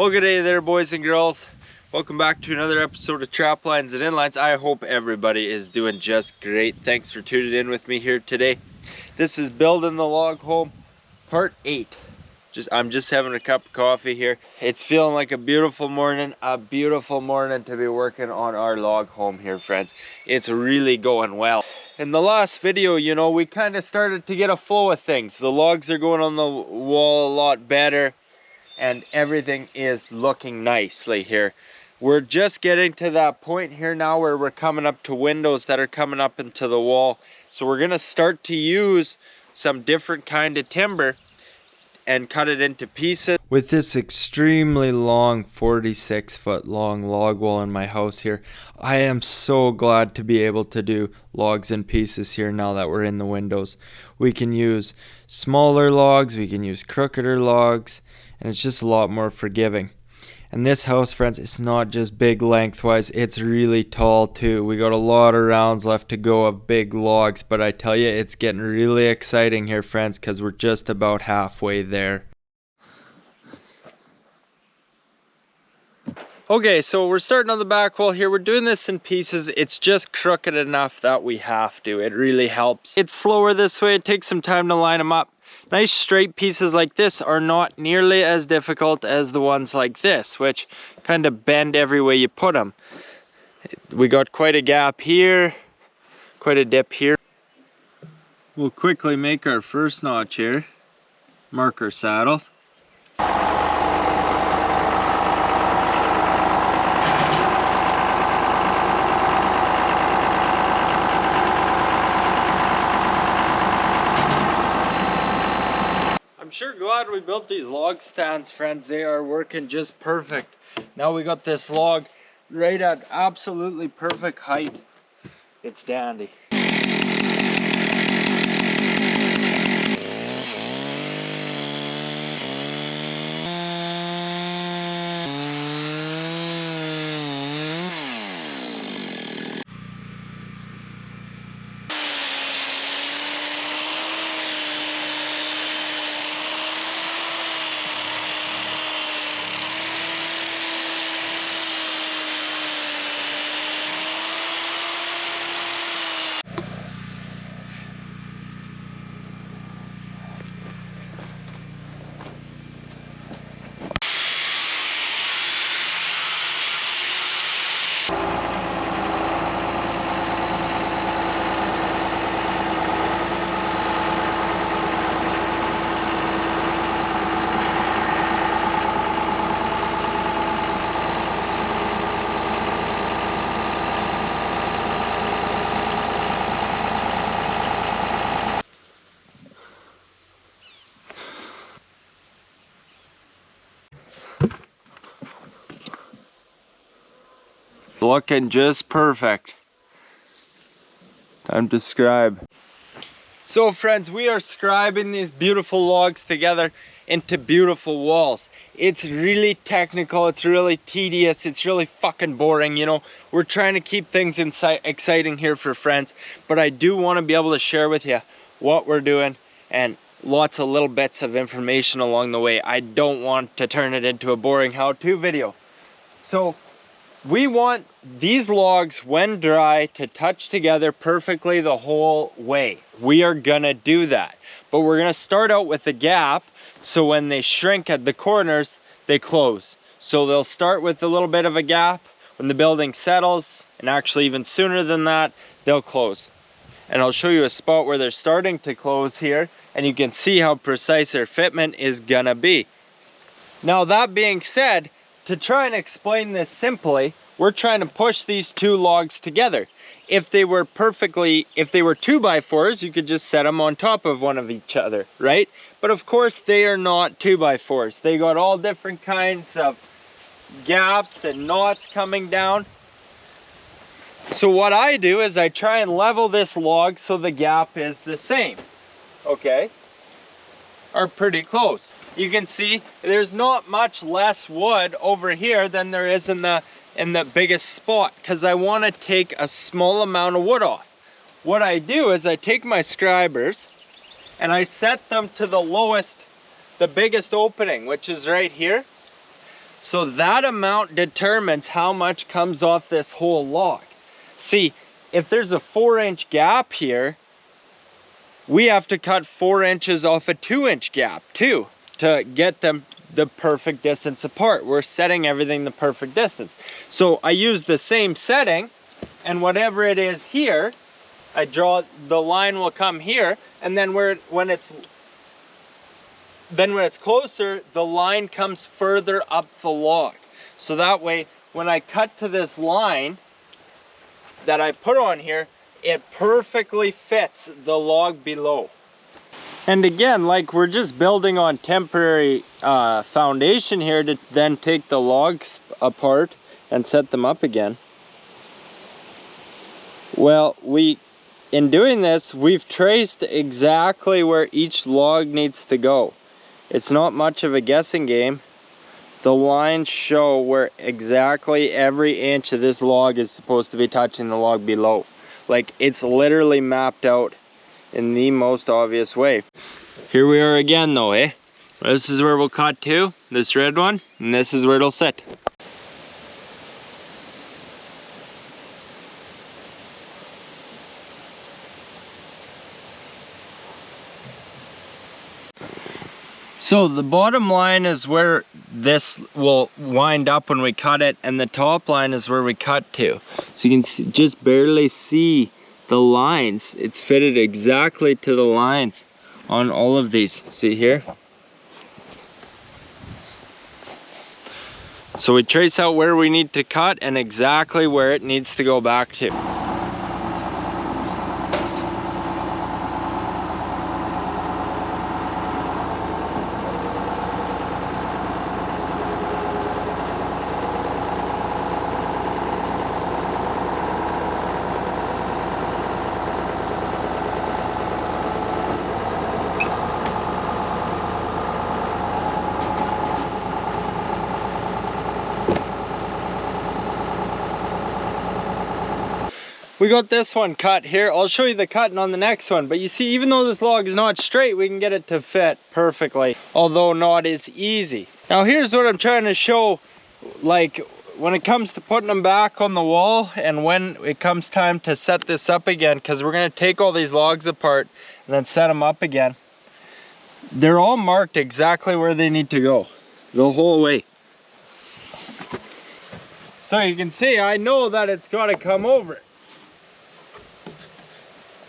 Well, good day there, boys and girls. Welcome back to another episode of Traplines and Inlines. I hope everybody is doing just great. Thanks for tuning in with me here today. This is Building the Log Home, part 8. I'm just having a cup of coffee here. It's feeling like a beautiful morning to be working on our log home here, friends. It's really going well. In the last video, you know, we kind of started to get a flow of things. The logs are going on the wall a lot better, and everything is looking nicely here. We're just getting to that point here now where we're coming up to windows that are coming up into the wall. So we're gonna start to use some different kind of timber and cut it into pieces. With this extremely long 46-foot long log wall in my house here, I am so glad to be able to do logs in pieces here now that we're in the windows. We can use smaller logs, we can use crookeder logs, and it's just a lot more forgiving. And this house, friends, it's not just big lengthwise, it's really tall too. We got a lot of rounds left to go of big logs, but I tell you, it's getting really exciting here, friends, because we're just about halfway there. Okay, so we're starting on the back wall here. We're doing this in pieces. It's just crooked enough that we have to. It really helps. It's slower this way. It takes some time to line them up. Nice straight pieces like this are not nearly as difficult as the ones like this, which kind of bend every way you put them. We got quite a gap here, quite a dip here. We'll quickly make our first notch here, mark our saddles. I'm sure glad we built these log stands, friends. They are working just perfect. Now we got this log right at absolutely perfect height. It's dandy. Looking just perfect. Time to scribe. So friends, we are scribing these beautiful logs together into beautiful walls. It's really technical, it's really tedious, it's really fucking boring, you know. We're trying to keep things exciting here for friends, but I do want to be able to share with you what we're doing and lots of little bits of information along the way. I don't want to turn it into a boring how-to video. So we want these logs, when dry, to touch together perfectly the whole way. We are gonna do that. But we're gonna start out with a gap, so when they shrink at the corners, they close. So they'll start with a little bit of a gap. When the building settles, and actually even sooner than that, they'll close. And I'll show you a spot where they're starting to close here, and you can see how precise their fitment is gonna be. Now that being said, to try and explain this simply, we're trying to push these two logs together. If they were 2x4s, you could just set them on top of one of each other, right? But of course, they are not 2x4s. They got all different kinds of gaps and knots coming down. So what I do is I try and level this log so the gap is the same, okay? Or pretty close. You can see there's not much less wood over here than there is in the biggest spot, because I want to take a small amount of wood off. What I do is I take my scribers and I set them to the lowest, the biggest opening, which is right here. So that amount determines how much comes off this whole log. See, if there's a 4-inch gap here, we have to cut 4 inches off a 2-inch gap too to get them the perfect distance apart. We're setting everything the perfect distance. So I use the same setting, and whatever it is here, I draw, the line will come here, and then when it's closer, the line comes further up the log. So that way, when I cut to this line that I put on here, it perfectly fits the log below. And again, like, we're just building on temporary foundation here to then take the logs apart and set them up again. Well, in doing this, we've traced exactly where each log needs to go. It's not much of a guessing game. The lines show where exactly every inch of this log is supposed to be touching the log below. Like, it's literally mapped out in the most obvious way. Here we are again though, eh? This is where we'll cut to, this red one, and this is where it'll sit. So the bottom line is where this will wind up when we cut it, and the top line is where we cut to. So you can just barely see the lines. It's fitted exactly to the lines on all of these. See here? So we trace out where we need to cut and exactly where it needs to go back to. We got this one cut here. I'll show you the cutting on the next one. But you see, even though this log is not straight, we can get it to fit perfectly, although not as easy. Now here's what I'm trying to show, like when it comes to putting them back on the wall and when it comes time to set this up again, because we're gonna take all these logs apart and then set them up again. They're all marked exactly where they need to go, the whole way. So you can see, I know that it's gotta come over it.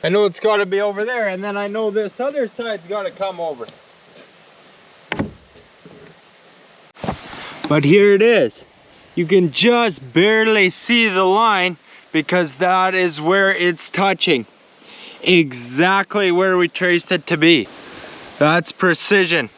I know it's got to be over there, and then I know this other side's got to come over. But here it is. You can just barely see the line because that is where it's touching. Exactly where we traced it to be. That's precision.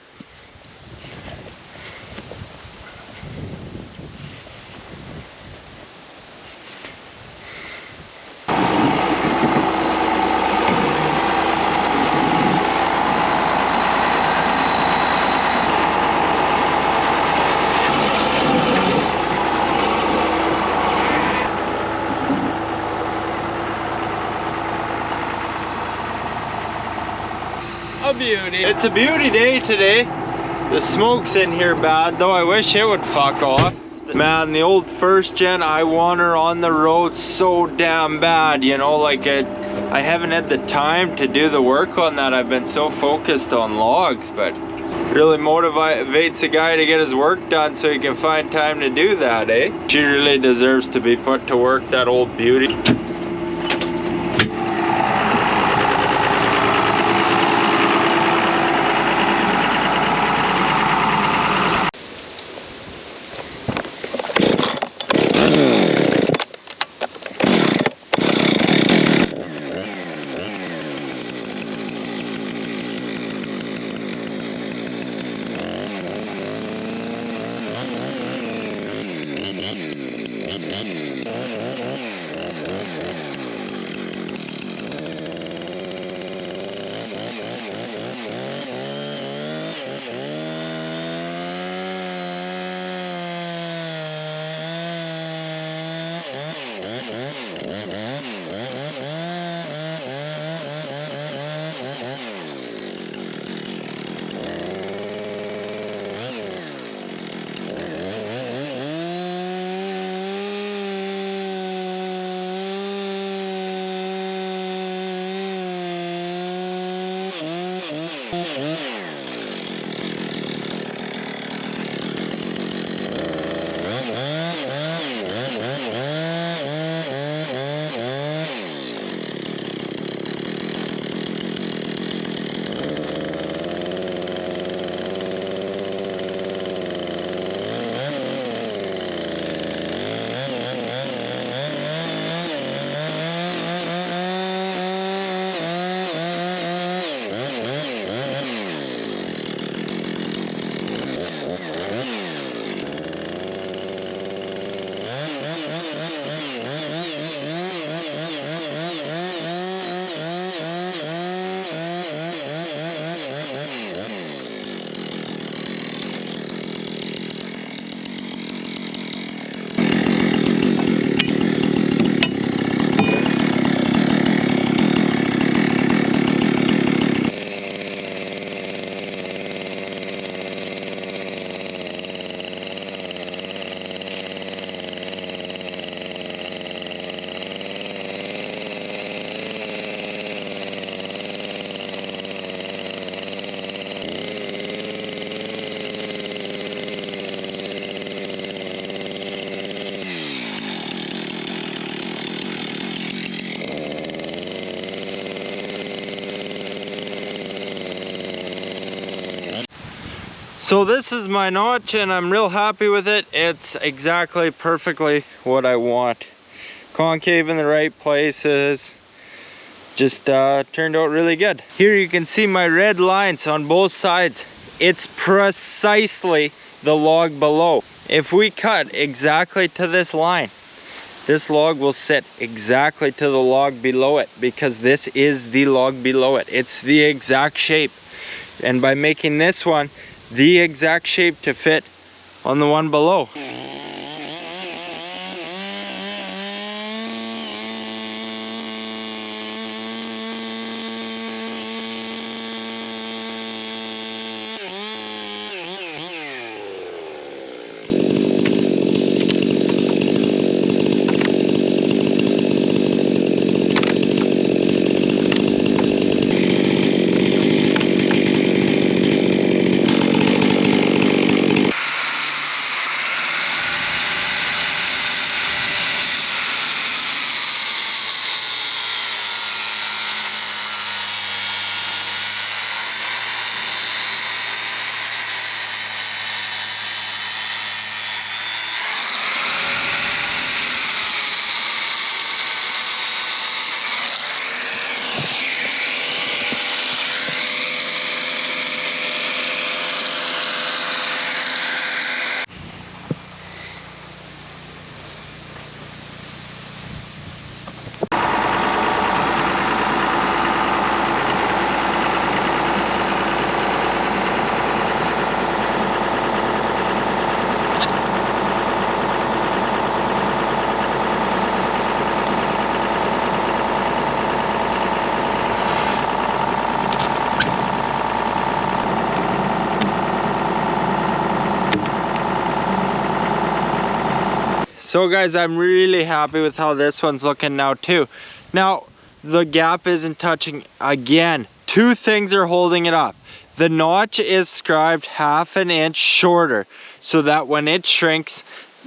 A beauty. It's a beauty day today. The smoke's in here bad though. I wish it would fuck off. Man, the old first gen, I want her on the road so damn bad, you know, like I haven't had the time to do the work on that. I've been so focused on logs, but really motivates a guy to get his work done so he can find time to do that, eh? She really deserves to be put to work, that old beauty. So this is my notch and I'm real happy with it. It's exactly perfectly what I want. Concave in the right places. Just turned out really good. Here you can see my red lines on both sides. It's precisely the log below. If we cut exactly to this line, this log will sit exactly to the log below it, because this is the log below it. It's the exact shape. And by making this one the exact shape to fit on the one below. So guys, I'm really happy with how this one's looking now too. Now, the gap isn't touching again. Two things are holding it up. The notch is scribed 1/2 inch shorter so that when it shrinks,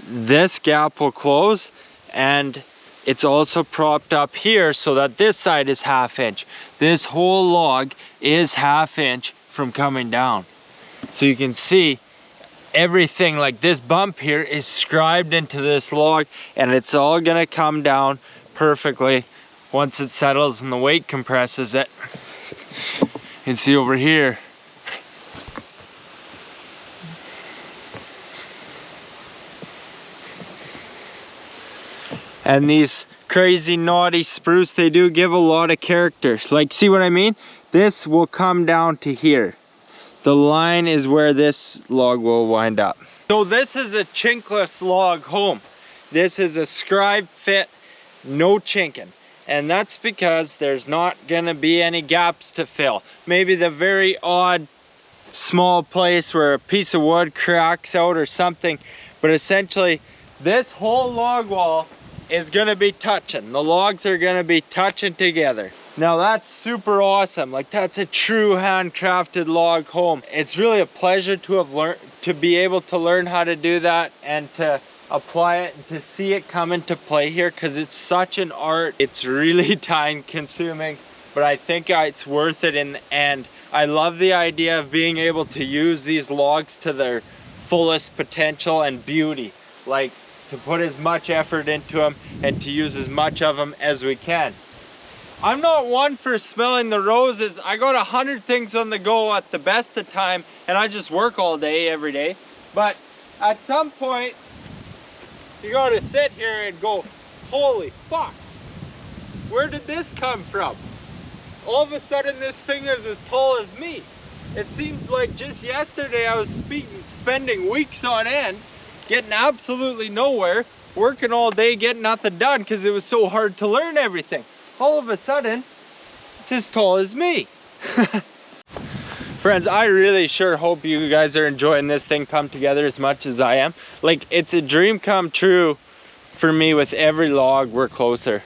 this gap will close, and it's also propped up here so that this side is 1/2 inch. This whole log is 1/2 inch from coming down. So you can see everything, like this bump here, is scribed into this log, and it's all gonna come down perfectly once it settles and the weight compresses it. You can see over here. And these crazy naughty spruce, they do give a lot of character. Like, see what I mean? This will come down to here. The line is where this log will wind up. So this is a chinkless log home. This is a scribe fit, no chinking. And that's because there's not gonna be any gaps to fill. Maybe the very odd small place where a piece of wood cracks out or something. But essentially, this whole log wall is gonna be touching. The logs are gonna be touching together. Now that's super awesome. Like, that's a true handcrafted log home. It's really a pleasure to have learned, to be able to learn how to do that and to apply it and to see it come into play here, because it's such an art. It's really time consuming, but I think it's worth it in the end. I love the idea of being able to use these logs to their fullest potential and beauty. Like, to put as much effort into them and to use as much of them as we can. I'm not one for smelling the roses. I got 100 things on the go at the best of time, and I just work all day, every day. But at some point, you gotta sit here and go, holy fuck, where did this come from? All of a sudden this thing is as tall as me. It seemed like just yesterday I was spending weeks on end, getting absolutely nowhere, working all day, getting nothing done because it was so hard to learn everything. All of a sudden, it's as tall as me. Friends, I really sure hope you guys are enjoying this thing come together as much as I am. Like, it's a dream come true for me. With every log, we're closer.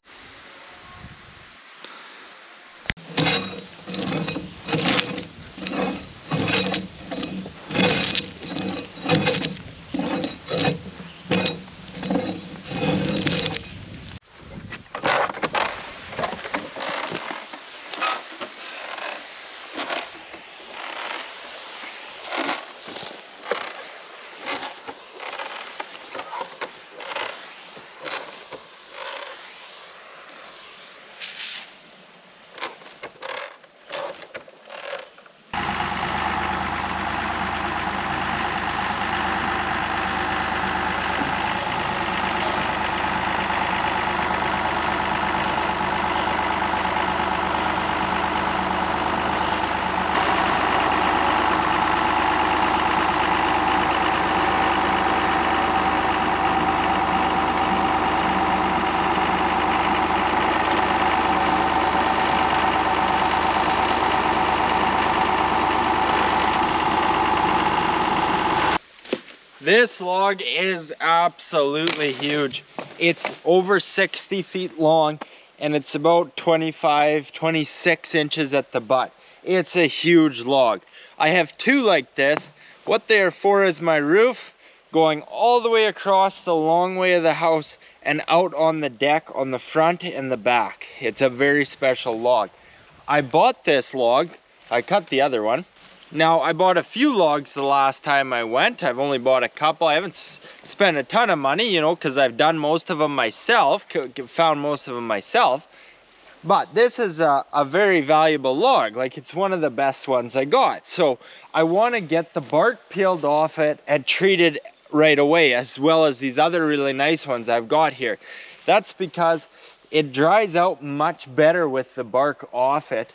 This log is absolutely huge. It's over 60 feet long and it's about 25, 26 inches at the butt. It's a huge log. I have two like this. What they are for is my roof going all the way across the long way of the house and out on the deck on the front and the back. It's a very special log. I bought this log. I cut the other one. Now, I bought a few logs the last time I went. I've only bought a couple. I haven't spent a ton of money, you know, because I've done most of them myself, found most of them myself. But this is a very valuable log. Like, it's one of the best ones I got. So I want to get the bark peeled off it and treated right away, as well as these other really nice ones I've got here. That's because it dries out much better with the bark off it.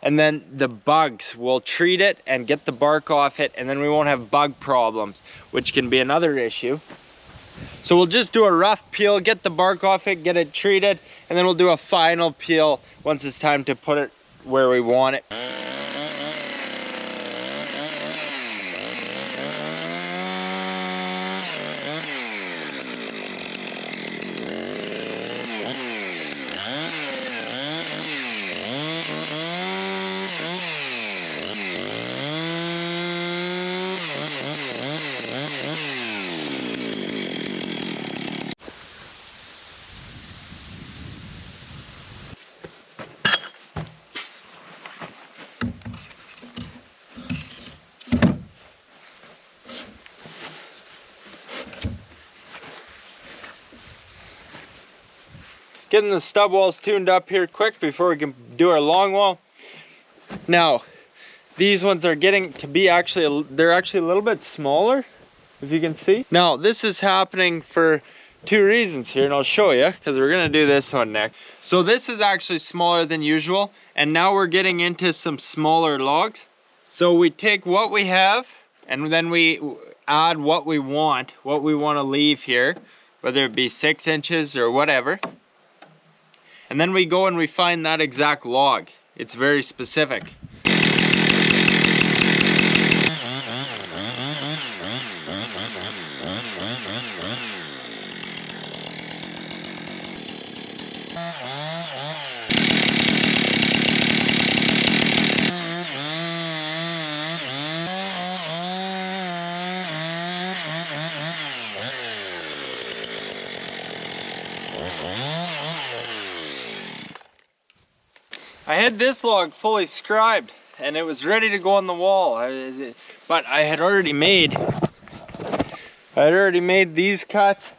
And then the bugs will treat it and get the bark off it, and then we won't have bug problems, which can be another issue. So we'll just do a rough peel, get the bark off it, get it treated, and then we'll do a final peel once it's time to put it where we want it. Getting the stub walls tuned up here quick before we can do our long wall. Now, these ones are getting to be they're actually a little bit smaller, if you can see. Now, this is happening for two reasons here, and I'll show you, because we're gonna do this one next. So this is actually smaller than usual, and now we're getting into some smaller logs. So we take what we have, and then we add what we want to leave here, whether it be 6 inches or whatever. And then we go and we find that exact log. It's very specific. I had this log fully scribed and it was ready to go on the wall, but I had already made these cuts,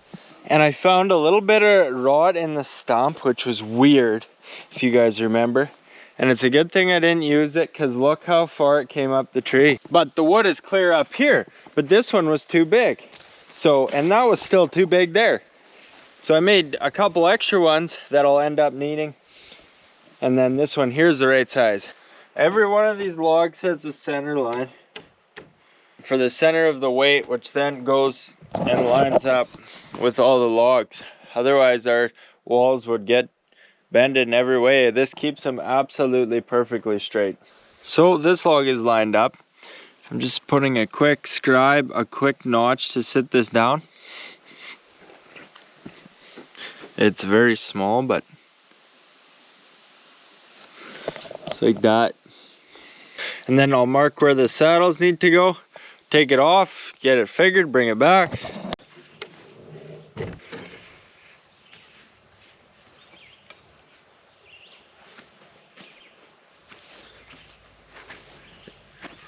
and I found a little bit of rot in the stump, which was weird, if you guys remember. And it's a good thing I didn't use it, because look how far it came up the tree. But the wood is clear up here, but this one was too big. So, and that was still too big there. So I made a couple extra ones that I'll end up needing. And then this one here's the right size. Every one of these logs has a center line for the center of the weight, which then goes and lines up with all the logs. Otherwise our walls would get bended in every way. This keeps them absolutely perfectly straight. So this log is lined up. So I'm just putting a quick scribe, a quick notch to sit this down. It's very small, but it's like that. And then I'll mark where the saddles need to go, take it off, get it figured, bring it back.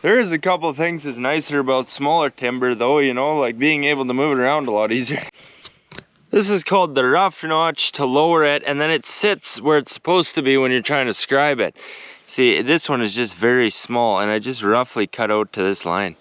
There is a couple of things that's nicer about smaller timber though, you know, like being able to move it around a lot easier. This is called the rough notch to lower it, and then it sits where it's supposed to be when you're trying to scribe it. See, this one is just very small, and I just roughly cut out to this line.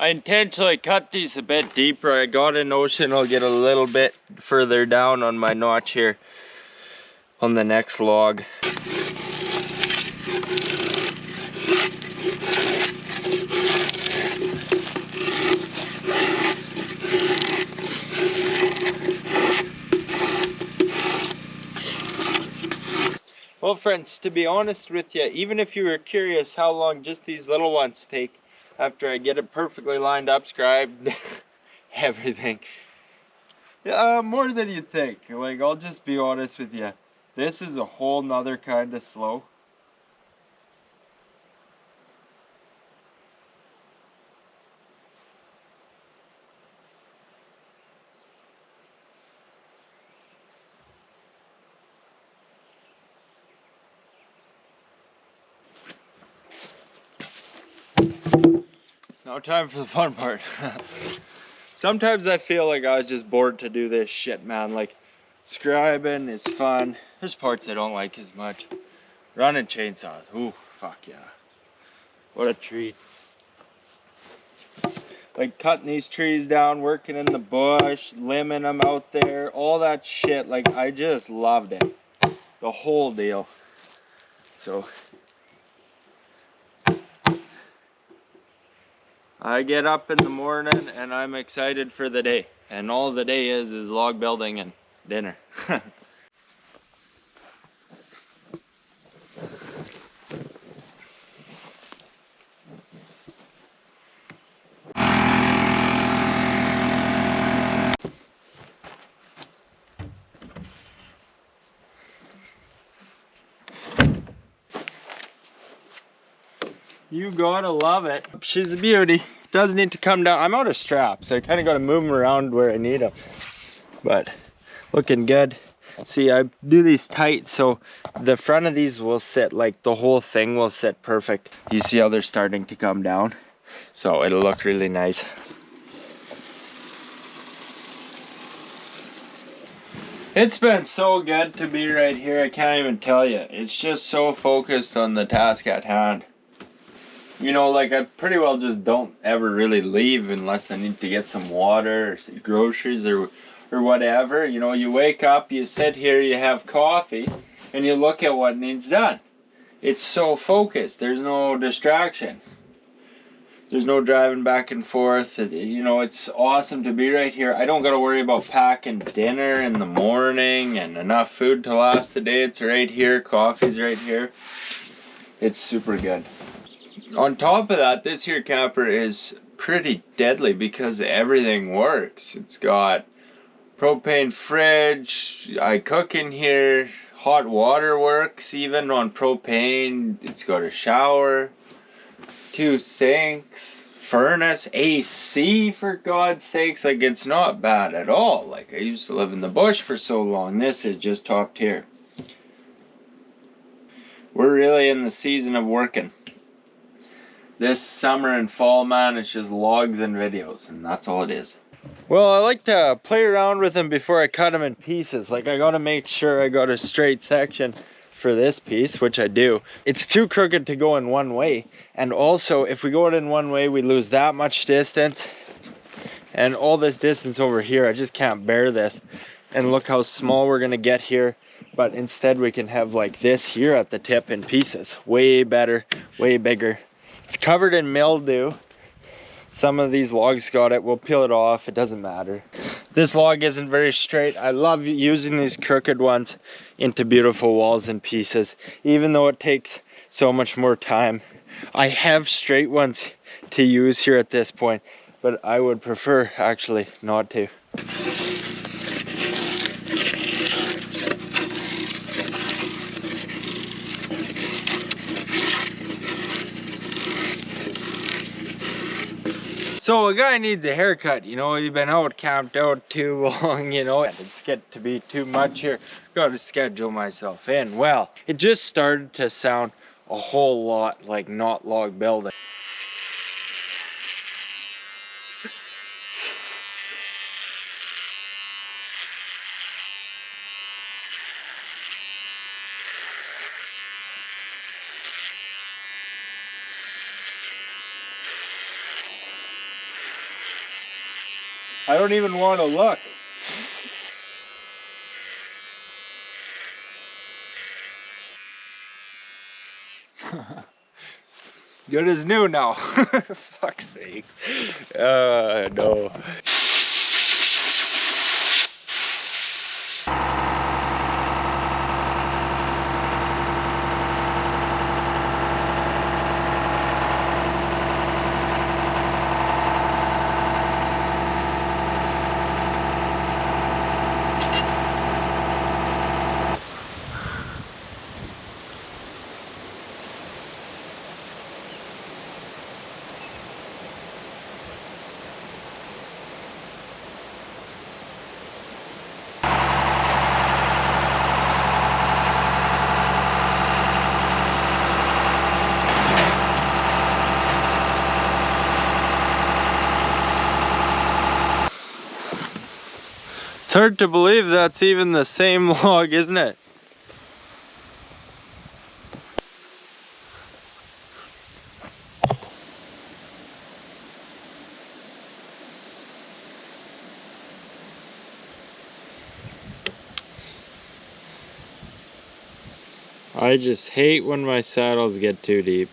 I intentionally cut these a bit deeper. I got a notion I'll get a little bit further down on my notch here on the next log. Well friends, to be honest with you, even if you were curious how long just these little ones take after I get it perfectly lined up, scribed, everything, more than you'd think. Like, I'll just be honest with you, this is a whole nother kind of slow. Now time for the fun part. Sometimes I feel like I was just bored to do this shit, man. Like, scribing is fun. There's parts I don't like as much. Running chainsaws, ooh, fuck yeah. What a treat. Like cutting these trees down, working in the bush, limbing them out there, all that shit. Like, I just loved it. The whole deal. So I get up in the morning and I'm excited for the day. And all the day is log building and dinner. You gotta love it. She's a beauty. Does need to come down. I'm out of straps. I kind of got to move them around where I need them. But looking good. See, I do these tight so the front of these will sit, like the whole thing will sit perfect. You see how they're starting to come down? So it'll look really nice. It's been so good to be right here. I can't even tell you. It's just so focused on the task at hand. You know, like I pretty well just don't ever really leave unless I need to get some water or some groceries or whatever. You know, you wake up, you sit here, you have coffee, and you look at what needs done. It's so focused. There's no distraction. There's no driving back and forth. You know, it's awesome to be right here. I don't got to worry about packing dinner in the morning and enough food to last the day. It's right here. Coffee's right here. It's super good. On top of that, this here camper is pretty deadly because everything works. It's got propane fridge, I cook in here, hot water works even on propane, it's got a shower, 2 sinks, furnace, AC for God's sakes. Like, it's not bad at all. Like, I used to live in the bush for so long. This is just top tier. We're really in the season of working. This summer and fall, man, it's just logs and videos, and that's all it is. Well, I like to play around with them before I cut them in pieces. Like, I gotta make sure I got a straight section for this piece, which I do. It's too crooked to go in one way, and also if we go it in one way, we lose that much distance, and all this distance over here, I just can't bear this. And look how small we're gonna get here, but instead we can have like this here at the tip in pieces. Way better, way bigger. It's covered in mildew. Some of these logs got it. We'll peel it off. It doesn't matter. This log isn't very straight. I love using these crooked ones into beautiful walls and pieces, even though it takes so much more time. I have straight ones to use here at this point, but I would prefer actually not to. So a guy needs a haircut, you know, you've been out camped out too long, you know, it's get to be too much here. Gotta schedule myself in. Well, it just started to sound a whole lot like not log building. I don't even want to look. Good as new now. Fuck's sake. No. It's hard to believe that's even the same log, isn't it? I just hate when my saddles get too deep.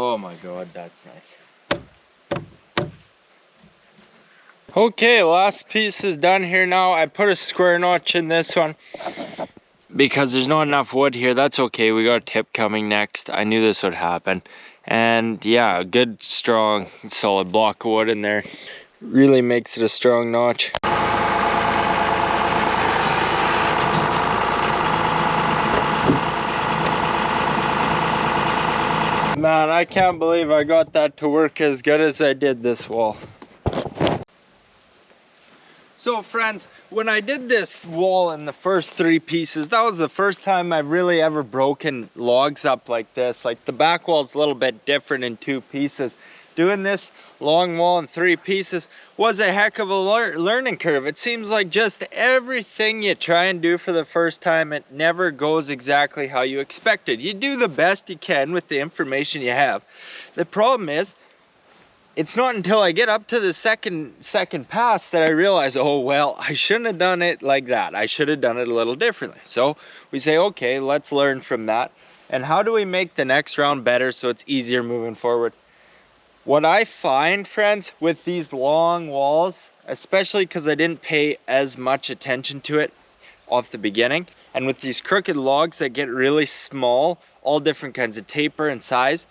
Oh my god, that's nice. Okay, last piece is done here now. I put a square notch in this one because there's not enough wood here. That's okay, we got a tip coming next. I knew this would happen. And yeah, a good, strong, solid block of wood in there really makes it a strong notch. Man, I can't believe I got that to work as good as I did this wall. So friends, when I did this wall in the first 3 pieces, that was the first time I've really ever broken logs up like this. Like the back wall's a little bit different in 2 pieces. Doing this long wall in 3 pieces was a heck of a learning curve. It seems like just everything you try and do for the first time, it never goes exactly how you expected. You do the best you can with the information you have. The problem is, it's not until I get up to the second pass that I realize, oh well, I shouldn't have done it like that. I should have done it a little differently. So we say, okay, let's learn from that. And how do we make the next round better so it's easier moving forward? What I find, friends, with these long walls, especially because I didn't pay as much attention to it off the beginning, and with these crooked logs that get really small, all different kinds of taper and size,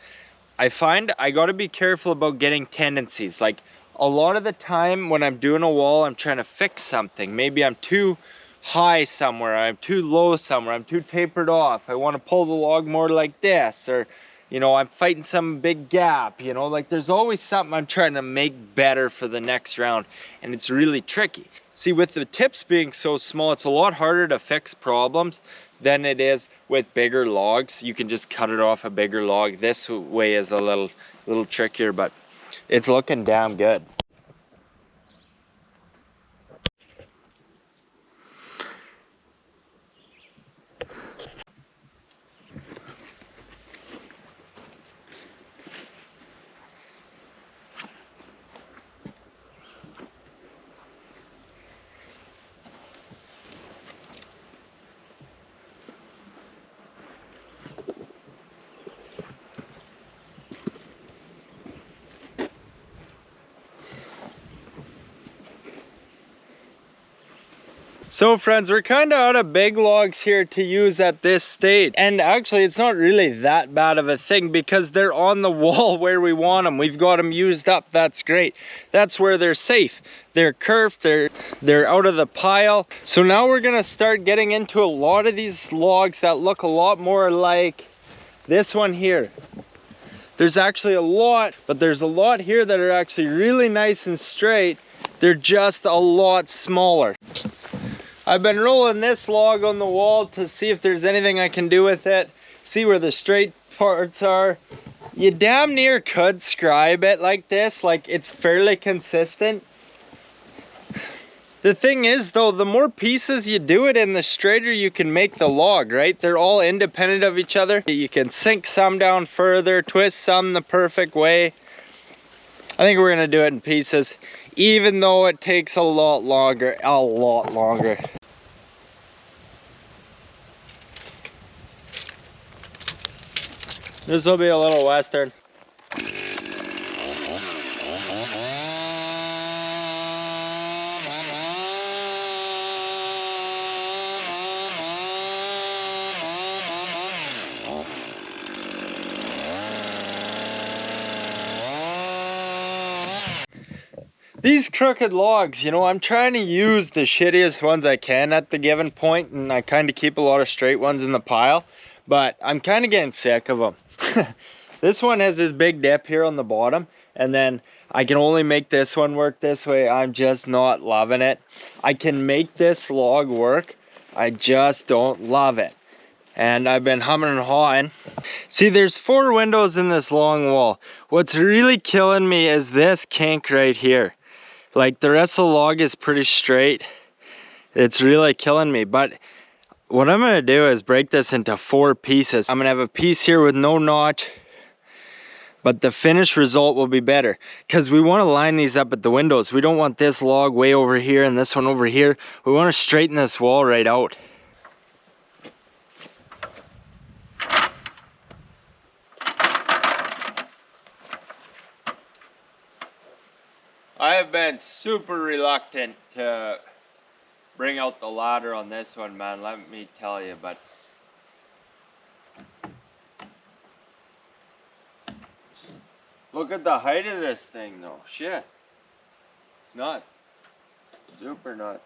I find I gotta be careful about getting tendencies. Like a lot of the time when I'm doing a wall, I'm trying to fix something. Maybe I'm too high somewhere, I'm too low somewhere, I'm too tapered off. I wanna pull the log more like this, or you know, I'm fighting some big gap, you know, like there's always something I'm trying to make better for the next round, and it's really tricky. See, with the tips being so small, it's a lot harder to fix problems than it is with bigger logs. You can just cut it off a bigger log. This way is a little trickier, but it's looking damn good. So friends, we're kind of out of big logs here to use at this stage. And actually, it's not really that bad of a thing because they're on the wall where we want them. We've got them used up, that's great. That's where they're safe. They're curved, they're out of the pile. So now we're gonna start getting into a lot of these logs that look a lot more like this one here. There's actually a lot, but there's a lot here that are actually really nice and straight. They're just a lot smaller. I've been rolling this log on the wall to see if there's anything I can do with it. See where the straight parts are. You damn near could scribe it like this, like it's fairly consistent. The thing is though, the more pieces you do it in, the straighter you can make the log, right? They're all independent of each other. You can sink some down further, twist some the perfect way. I think we're gonna do it in pieces, even though it takes a lot longer, This will be a little western. These crooked logs, you know, I'm trying to use the shittiest ones I can at the given point, and I kind of keep a lot of straight ones in the pile, but I'm kind of getting sick of them. This one has this big dip here on the bottom, and then I can only make this one work this way. I'm just not loving it. I can make this log work, I just don't love it. And I've been humming and hawing. See, there's 4 windows in this long wall. What's really killing me is this kink right here. Like the rest of the log is pretty straight. It's really killing me, but what I'm gonna do is break this into 4 pieces. I'm gonna have a piece here with no notch, but the finished result will be better because we want to line these up at the windows. We don't want this log way over here and this one over here. We want to straighten this wall right out. I have been super reluctant to bring out the ladder on this one, man, let me tell you, but look at the height of this thing though. Shit. It's nuts. Super nuts.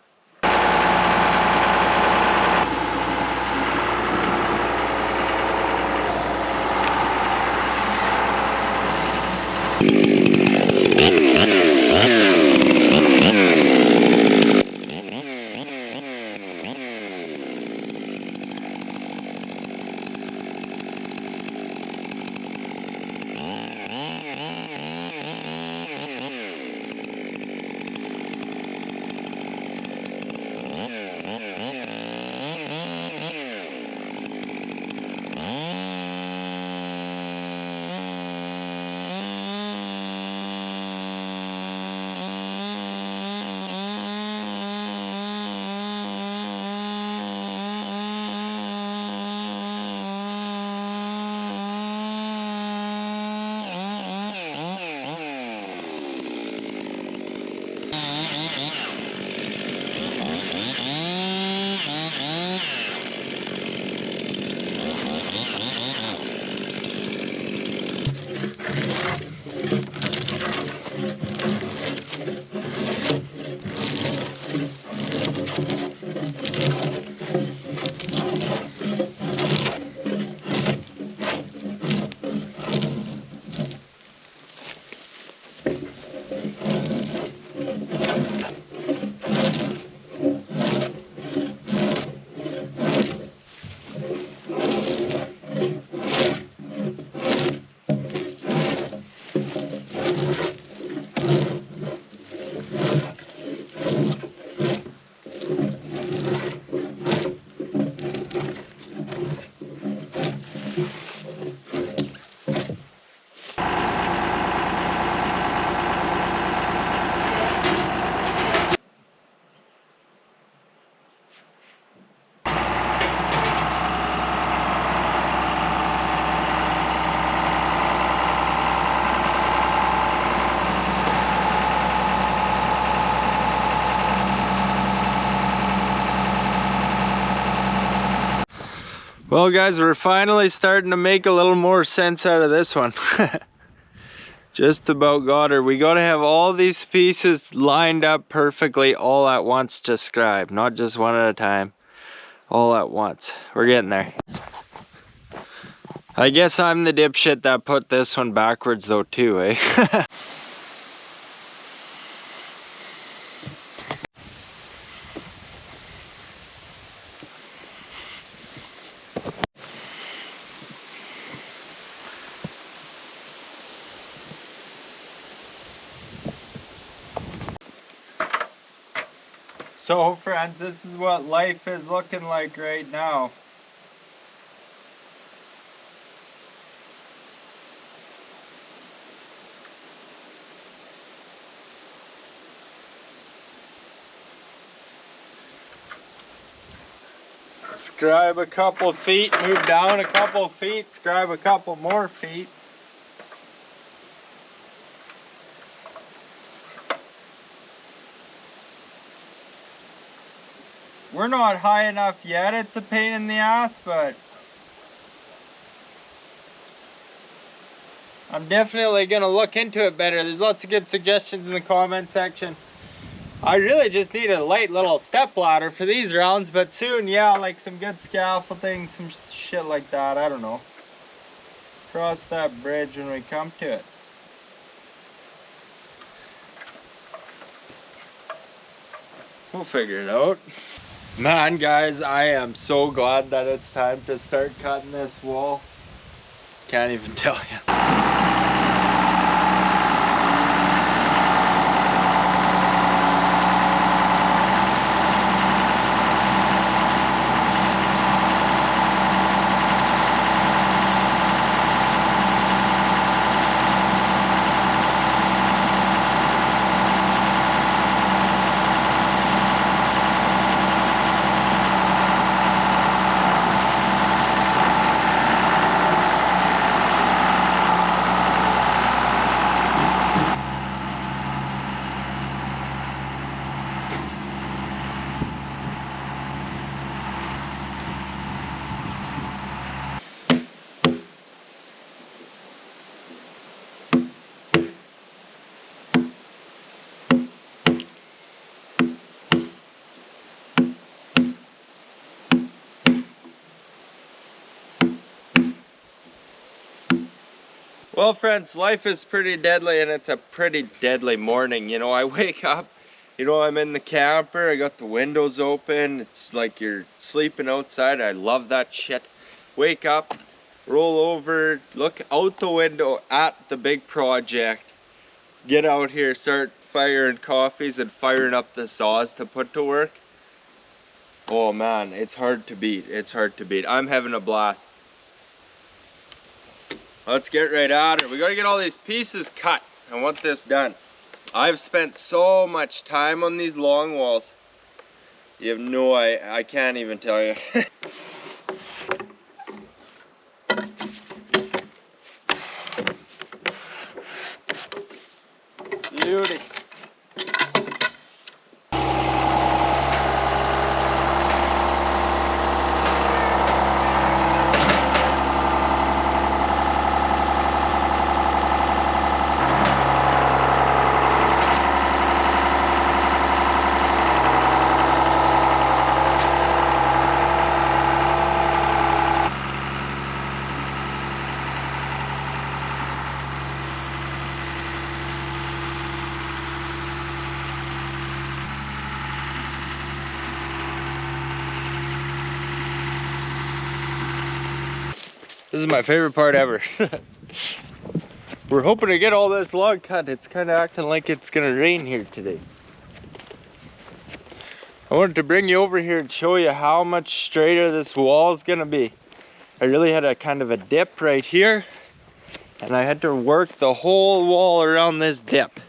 Well guys, we're finally starting to make a little more sense out of this one. Just about got her. We got to have all these pieces lined up perfectly all at once to scribe, not just one at a time, all at once. We're getting there. I guess I'm the dipshit that put this one backwards though too, eh? So friends, this is what life is looking like right now. Scribe a couple feet, move down a couple feet, scribe a couple more feet. We're not high enough yet, it's a pain in the ass, but I'm definitely gonna look into it better. There's lots of good suggestions in the comment section. I really just need a light little step ladder for these rounds, but soon, yeah, like some good scaffolding, some shit like that, I don't know. Cross that bridge when we come to it. We'll figure it out. Man, guys, I am so glad that it's time to start cutting this wall. Can't even tell you. Well, friends, life is pretty deadly, and it's a pretty deadly morning. You know, I wake up, you know, I'm in the camper, I got the windows open, it's like you're sleeping outside. I love that shit. Wake up, roll over, look out the window at the big project, get out here, start firing coffees and firing up the saws to put to work. Oh man, it's hard to beat. It's hard to beat. I'm having a blast. Let's get right at it. We gotta get all these pieces cut. I want this done. I've spent so much time on these long walls. You have no idea. I can't even tell you. Beauty. This is my favorite part ever. We're hoping to get all this log cut. It's kind of acting like it's gonna rain here today. I wanted to bring you over here and show you how much straighter this wall is gonna be. I really had a kind of a dip right here, and I had to work the whole wall around this dip.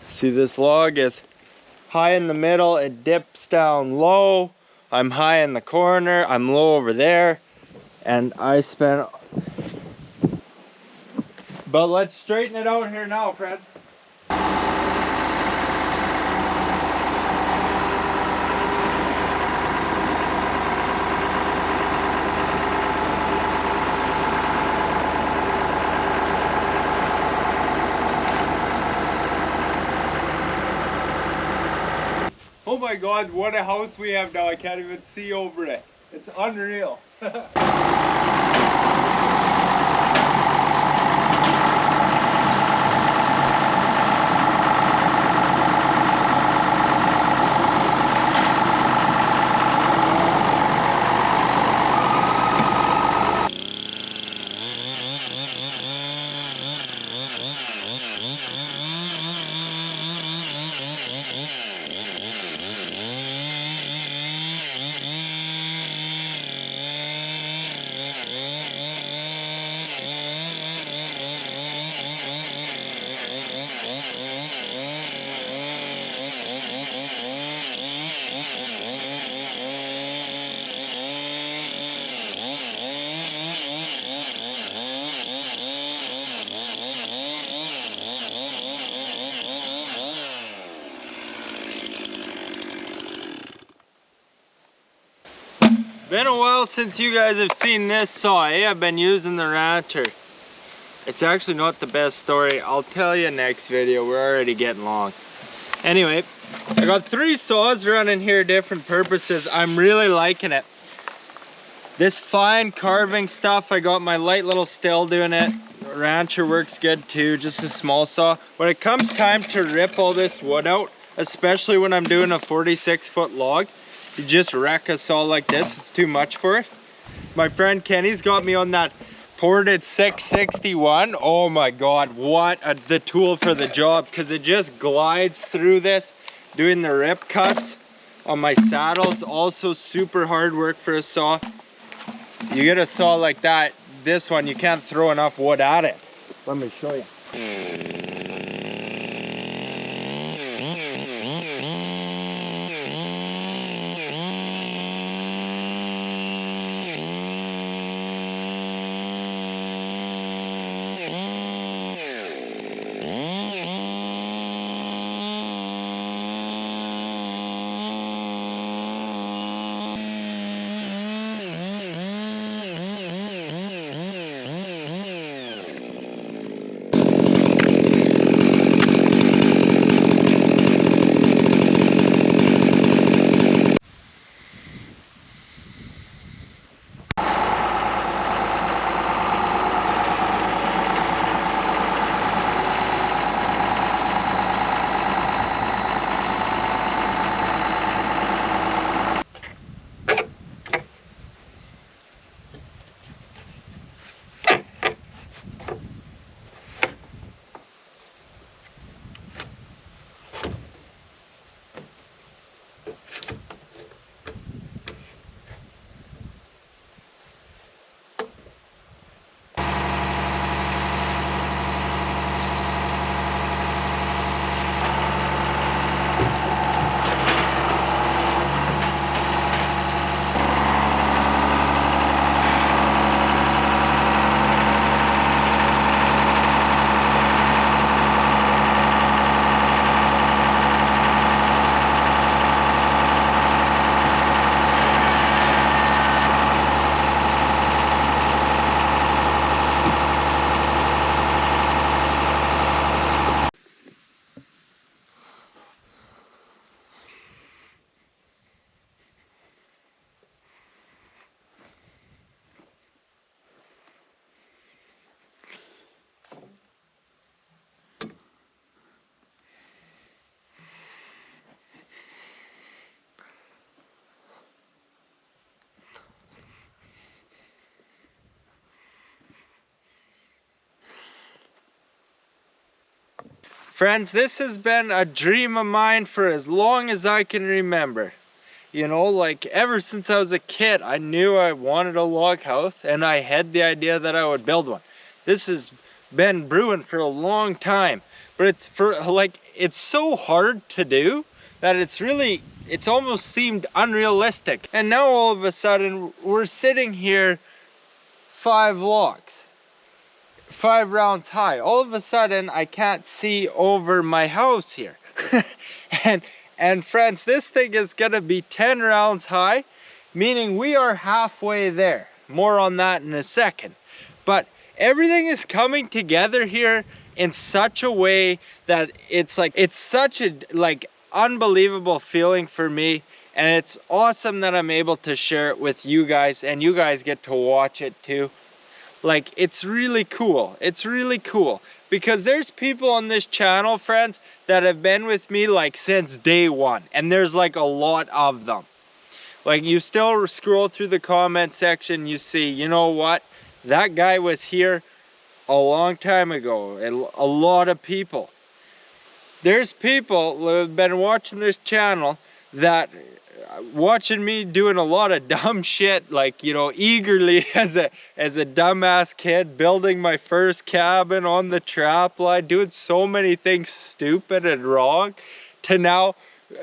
See, this log is high in the middle, it dips down low. I'm high in the corner, I'm low over there, and I spent... But let's straighten it out here now, friends. Oh my God, what a house we have now. I can't even see over it. It's unreal. Been a while since you guys have seen this saw, eh? I've been using the Rancher. It's actually not the best story. I'll tell you next video. We're already getting long. Anyway, I got 3 saws running here, different purposes. I'm really liking it. This fine carving stuff, I got my light little still doing it. Rancher works good too, just a small saw. When it comes time to rip all this wood out, especially when I'm doing a 46-foot log, you just wreck a saw like this. It's too much for it. My friend Kenny's got me on that ported 661. Oh my God, what the tool for the job, because it just glides through this, doing the rip cuts on my saddles. Also super hard work for a saw. You get a saw like that, this one, you can't throw enough wood at it. Let me show you. Friends, this has been a dream of mine for as long as I can remember. You know, like ever since I was a kid, I knew I wanted a log house and I had the idea that I would build one. This has been brewing for a long time, but it's so hard to do that it's almost seemed unrealistic. And now all of a sudden we're sitting here 5 logs, 5 rounds high. All of a sudden I can't see over my house here. and friends, this thing is gonna be 10 rounds high, meaning we are halfway there. More on that in a second. But everything is coming together here in such a way that it's such a unbelievable feeling for me, and it's awesome that I'm able to share it with you guys and you guys get to watch it too. Like, it's really cool. It's really cool because there's people on this channel, friends, that have been with me like since day one, and there's like a lot of them. Like, you still scroll through the comment section, you see, you know what, that guy was here a long time ago, and a lot of people. There's people who have been watching this channel that watching me doing a lot of dumb shit, like, you know, eagerly as a dumbass kid, building my first cabin on the trapline, doing so many things stupid and wrong, to now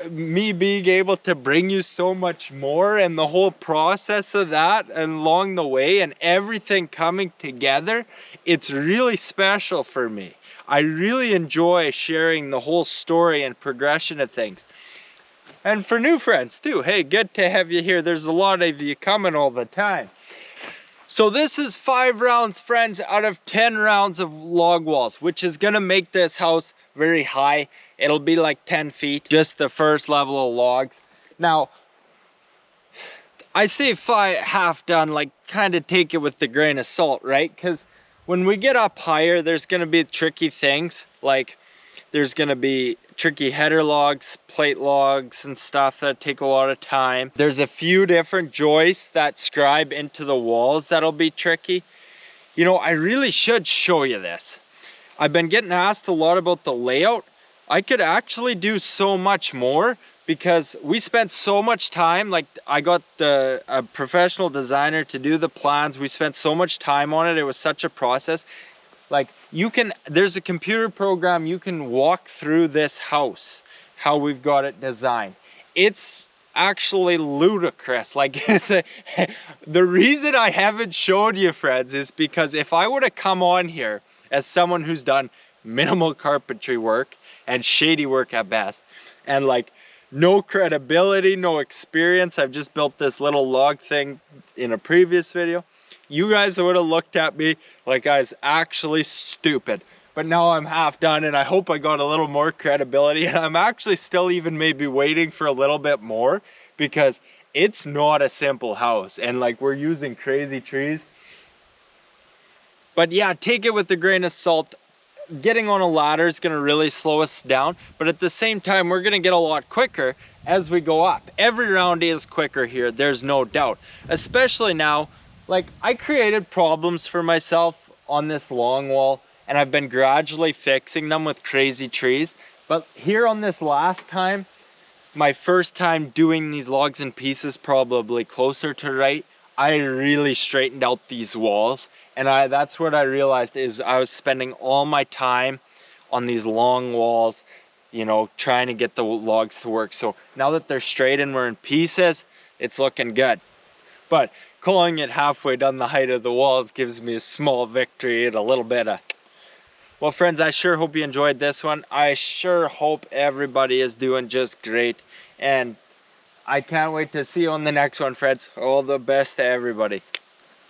me being able to bring you so much more, and the whole process of that and along the way and everything coming together. It's really special for me. I really enjoy sharing the whole story and progression of things. And for new friends too, hey, good to have you here. There's a lot of you coming all the time. So this is 5 rounds, friends, out of 10 rounds of log walls, which is gonna make this house very high. It'll be like 10 feet, just the first level of logs. Now, I say half done, like kind of take it with a grain of salt, right? Because when we get up higher, there's gonna be tricky things, like there's gonna be tricky header logs, plate logs and stuff that take a lot of time. There's a few different joists that scribe into the walls that'll be tricky. You know, I really should show you this. I've been getting asked a lot about the layout. I could actually do so much more because we spent so much time. Like, I got a professional designer to do the plans. We spent so much time on it. It was such a process. Like, there's a computer program, you can walk through this house, how we've got it designed. It's actually ludicrous. Like, the reason I haven't showed you, friends, is because if I would have come on here as someone who's done minimal carpentry work and shady work at best, and like no credibility, no experience, I've just built this little log thing in a previous video, you guys would have looked at me like I was actually stupid. But now I'm half done, and I hope I got a little more credibility, and I'm actually still even maybe waiting for a little bit more, because it's not a simple house, and like, we're using crazy trees. But yeah, take it with a grain of salt. Getting on a ladder is going to really slow us down, but at the same time, we're going to get a lot quicker as we go up. Every round is quicker here, there's no doubt. Especially now, like, I created problems for myself on this long wall, and I've been gradually fixing them with crazy trees. But here on this last time, my first time doing these logs in pieces, probably closer to right, I really straightened out these walls. And that's what I realized, is I was spending all my time on these long walls, you know, trying to get the logs to work. So now that they're straight and we're in pieces, it's looking good. But calling it halfway down the height of the walls gives me a small victory and a little bit of... Well, friends, I sure hope you enjoyed this one. I sure hope everybody is doing just great. And I can't wait to see you on the next one, friends. All the best to everybody.